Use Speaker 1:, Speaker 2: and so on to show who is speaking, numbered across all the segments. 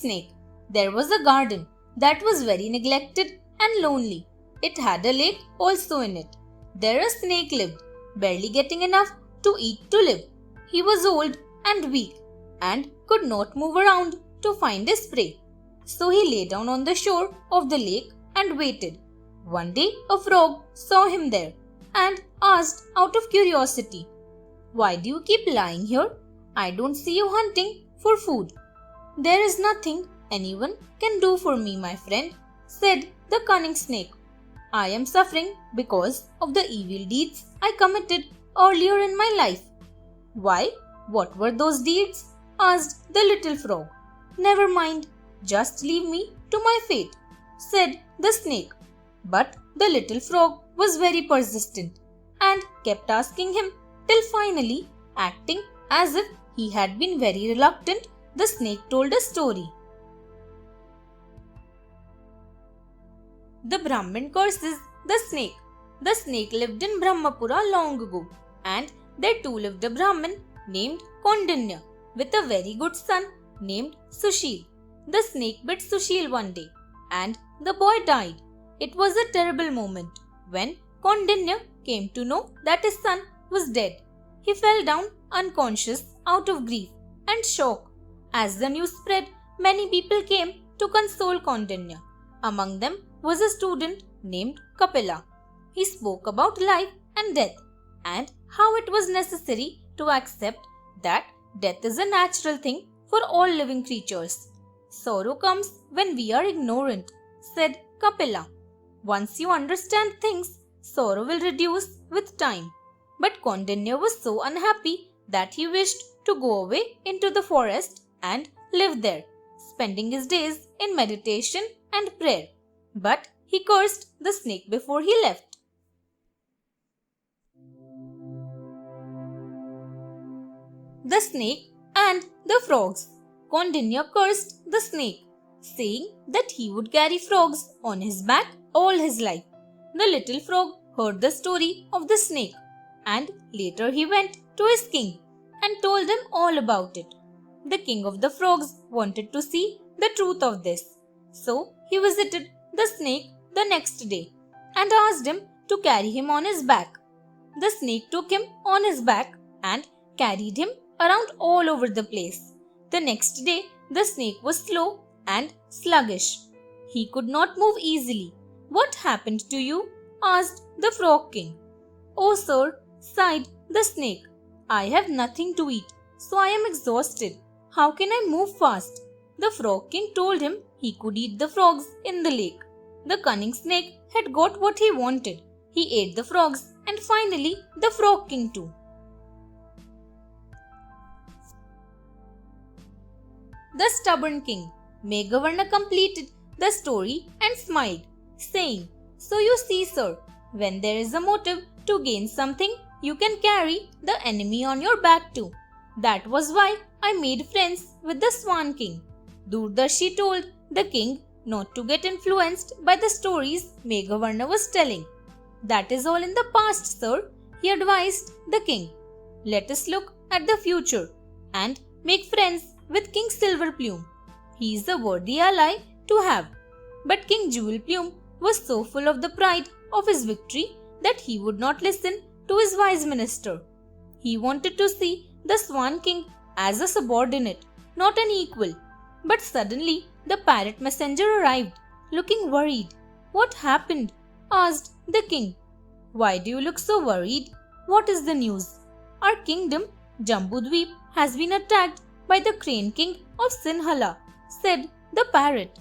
Speaker 1: Snake. There was a garden that was very neglected and lonely. It had a lake also in it. There a snake lived, barely getting enough to eat to live. He was old and weak and could not move around to find his prey. So he lay down on the shore of the lake and waited. One day a frog saw him there and asked out of curiosity, "Why do you keep lying here? I don't see you hunting for food." "There is nothing anyone can do for me, my friend," said the cunning snake. "I am suffering because of the evil deeds I committed earlier in my life." "Why? What were those deeds?" asked the little frog. "Never mind, just leave me to my fate," said the snake. But the little frog was very persistent and kept asking him till finally, acting as if he had been very reluctant, the snake told a story. The Brahmin curses the snake. The snake lived in Brahmapura long ago, and there too lived a Brahmin named Kaundinya with a very good son named Sushil. The snake bit Sushil one day, and the boy died. It was a terrible moment when Kaundinya came to know that his son was dead. He fell down unconscious out of grief and shock. As the news spread, many people came to console Kaundinya. Among them was a student named Kapila. He spoke about life and death and how it was necessary to accept that death is a natural thing for all living creatures. "Sorrow comes when we are ignorant," said Kapila. "Once you understand things, sorrow will reduce with time." But Kaundinya was so unhappy that he wished to go away into the forest and live there, spending his days in meditation and prayer. But he cursed the snake before he left. The Snake and the Frogs. Kaundinya cursed the snake, saying that he would carry frogs on his back all his life. The little frog heard the story of the snake, and later he went to his king and told him all about it. The king of the frogs wanted to see the truth of this, so he visited the snake the next day and asked him to carry him on his back. The snake took him on his back and carried him around all over the place. The next day, the snake was slow and sluggish. He could not move easily. "What happened to you?" asked the frog king. "Oh, sir," sighed the snake, "I have nothing to eat, so I am exhausted. How can I move fast?" The frog king told him he could eat the frogs in the lake. The cunning snake had got what he wanted. He ate the frogs and finally the frog king too. The Stubborn King. Meghavarna completed the story and smiled, saying, "So you see, sir, when there is a motive to gain something, you can carry the enemy on your back too. That was why I made friends with the Swan King." Durdarshi told the king not to get influenced by the stories Meghavarna was telling. "That is all in the past, sir," he advised the king. "Let us look at the future and make friends with King Silver Plume. He is a worthy ally to have." But King Jewel Plume was so full of the pride of his victory that he would not listen to his wise minister. He wanted to see the Swan King as a subordinate, not an equal. But suddenly the parrot messenger arrived, looking worried. "What happened?" asked the king. "Why do you look so worried? What is the news?" "Our kingdom, Jambudweep, has been attacked by the Crane King of Sinhala," said the parrot.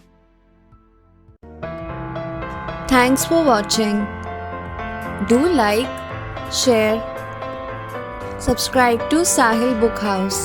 Speaker 2: Thanks for watching. Do like, share, subscribe to Sahil Book House.